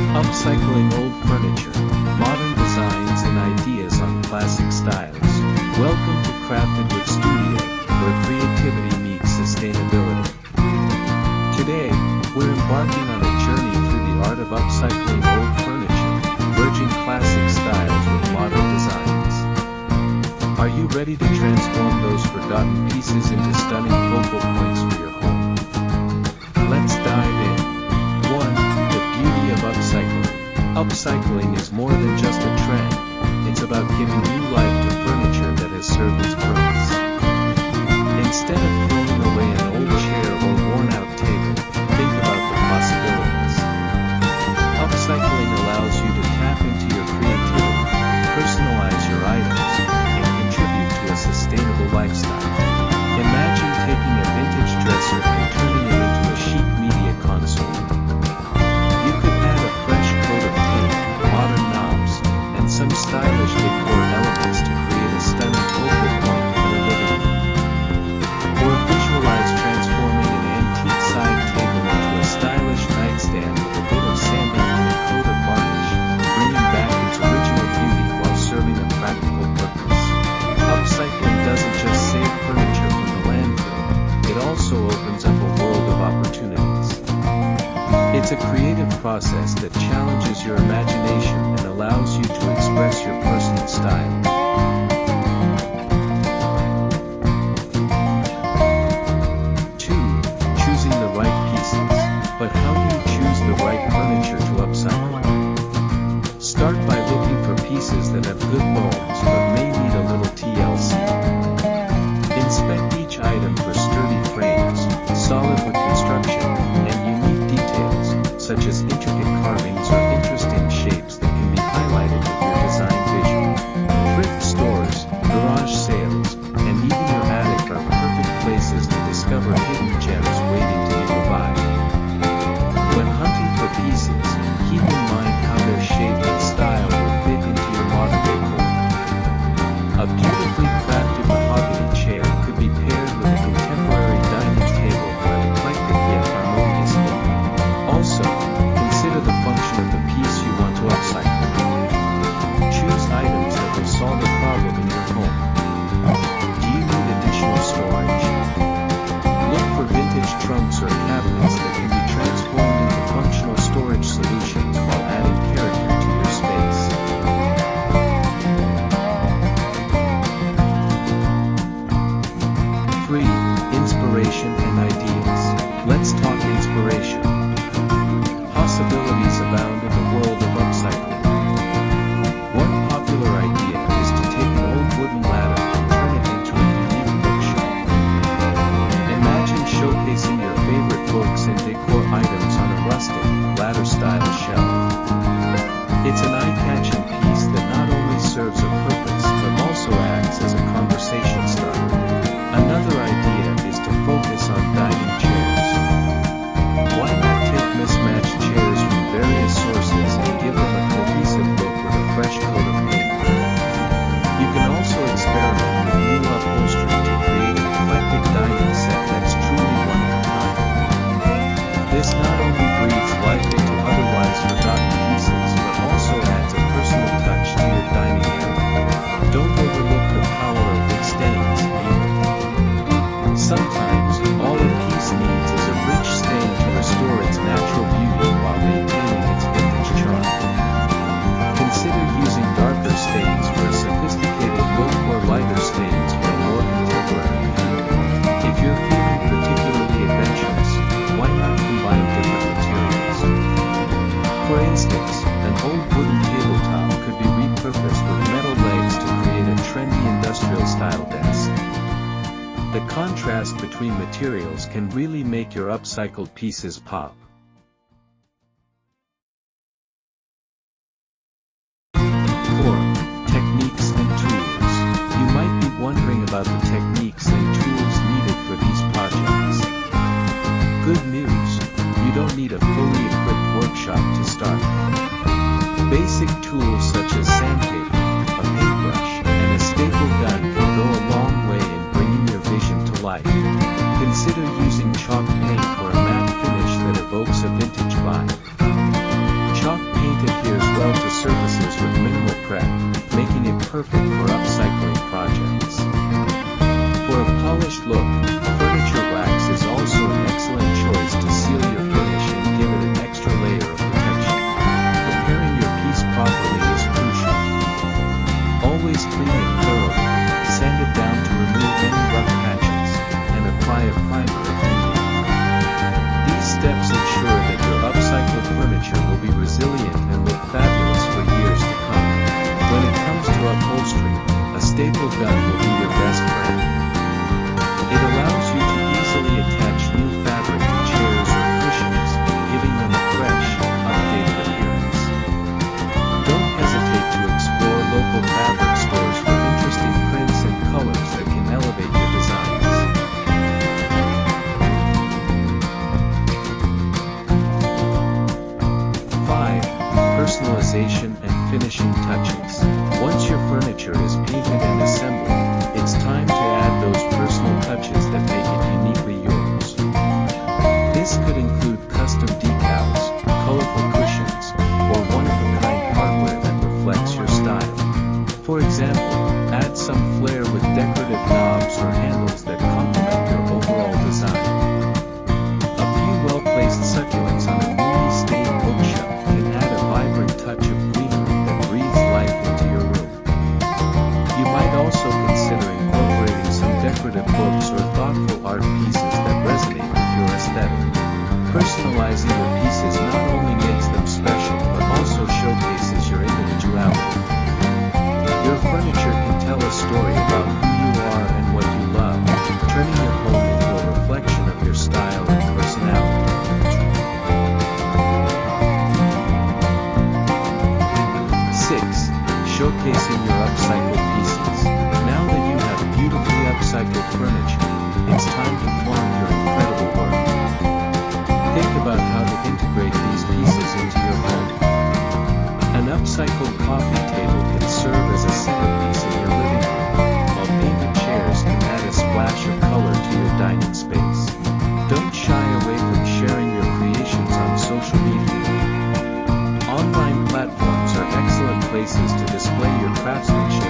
Upcycling old furniture, modern designs and ideas on classic styles. Welcome to Crafted with Studio, where creativity meets sustainability. Today, we're embarking on a journey through the art of upcycling old furniture, merging classic styles with modern designs. Are you ready to transform those forgotten pieces into stunning focal points for your home? Let's dive in. 1. The beauty of upcycling. Upcycling is more than just a trend, it's about giving new life to furniture that has served its purpose. Instead of throwing away an old chair or worn-out table, think about the possibilities. Upcycling allows you to tap into your creativity, personalize your items, and contribute to a sustainable lifestyle. Imagine taking a vintage dresser and turning it into a chic media console. You could add a fresh coat of paint, modern knobs, and some stylish decor elements to create a stunning focal point for the living room. Or visualize transforming an antique side table into a stylish nightstand with a bit of sanding and a coat of varnish, bringing back its original beauty while serving a practical purpose. Upcycling doesn't just save furniture from the landfill, it also opens up a world of opportunities. It's a creative process that challenges your imagination and allows you to express your personal style. 2. Choosing the right pieces. But how do you choose the right furniture to upcycle? Start by looking for pieces that have good bones but may need a little TLC. Inspect each item for sturdy frames, solid wood construction, and unique details, such as intricate carvings or interesting shapes that can be highlighted with your design vision. Thrift stores, garage sales, and even your attic are perfect places to discover hidden gems waiting to be revived. When hunting for pieces, keep in mind how their shape and style will fit into your modern decor. A beautifully crafted mahogany chair could be paired with a contemporary dining table for an eclectic yet harmonious look. Also, consider the function of the piece you want to upcycle. Choose items that will solve a problem in your home. Do you need additional storage? Look for vintage trunks or cabinets that can be transformed into functional storage solutions while adding character to your space. 3. Inspiration and ideas. Let's talk inspiration. Possibilities abound in the world of upcycling. One popular idea is to take an old wooden ladder and turn it into a unique bookshelf. Imagine showcasing your favorite books and decor items on a rustic, ladder-style shelf. It's an eye-catching piece that not only serves a purpose but also acts as a conversation starter. Another idea is to focus on dining chairs. Why not take mismatched chairs from various sources and give them a cohesive look with a fresh coat of paint? You can also experiment with new upholstery to create an eclectic dining set that's truly one of a kind. This not only breathes life into otherwise forgotten pieces but also adds a personal touch to your dining area. Don't overlook the power of wood stains either. Sometimes, all a piece needs is a rich stain to restore its natural beauty while maintaining its vintage charm. Consider using darker stains for a sophisticated look or lighter stains for a more contemporary feel. If you're feeling particularly adventurous, why not combine different materials? For instance, an old wooden tabletop could be repurposed with metal legs to create a trendy industrial-style desk. The contrast between materials can really make your upcycled pieces pop. 4. Techniques and tools. You might be wondering about the techniques and tools needed for these projects. Good news, you don't need a fully equipped workshop to start. Basic tools such as sandpaper, a paintbrush, and a staple gun can go a long way in bringing your vision to life. Consider using chalk paint for a matte finish that evokes a vintage vibe. Chalk paint perfect for upcycling projects. For a polished look, furniture wax is also an excellent choice to seal your finish and give it an extra layer of protection. Preparing your piece properly is crucial. Always clean it thoroughly, sand it down to remove any rough patches, and apply a primer if needed. These steps ensure that your upcycled furniture will be resilient and look fabulous for years to come. When it comes to upholstery, a staple gun will be your best friend. It allows you to easily attach new fabric to chairs or cushions, giving them a fresh, updated appearance. Don't hesitate to explore local fabric stores for interesting prints and colors that can elevate your designs. 5. Personalization and finishing touches. Once your furniture is painted and assembled, it's time to add those personal touches that make it uniquely yours. This could include custom decals, colorful cushions, or one-of-a-kind hardware that reflects your style. For example, add some flair with decorative knobs or handles that complement your overall design. A few well-placed succulents on a newly stained bookshelf can add a vibrant touch of greenery that breathes life into your room. You might also consider incorporating some decorative books or thoughtful art pieces that resonate with your aesthetic. Personalizing your pieces not only makes them special but also showcases your individuality. Your furniture can tell a story about who you are and what you love, turning your home into a reflection of your style and personality. 6. Showcasing your upcycled pieces. Now that you have beautifully upcycled furniture, it's time to flaunt your incredible work. Think about how to integrate these pieces into your home. An upcycled coffee table can serve as a centerpiece in your living room, while painted chairs can add a splash of color to your dining space. Don't shy away from sharing your creations on social media. Online platforms are excellent places to display your craftsmanship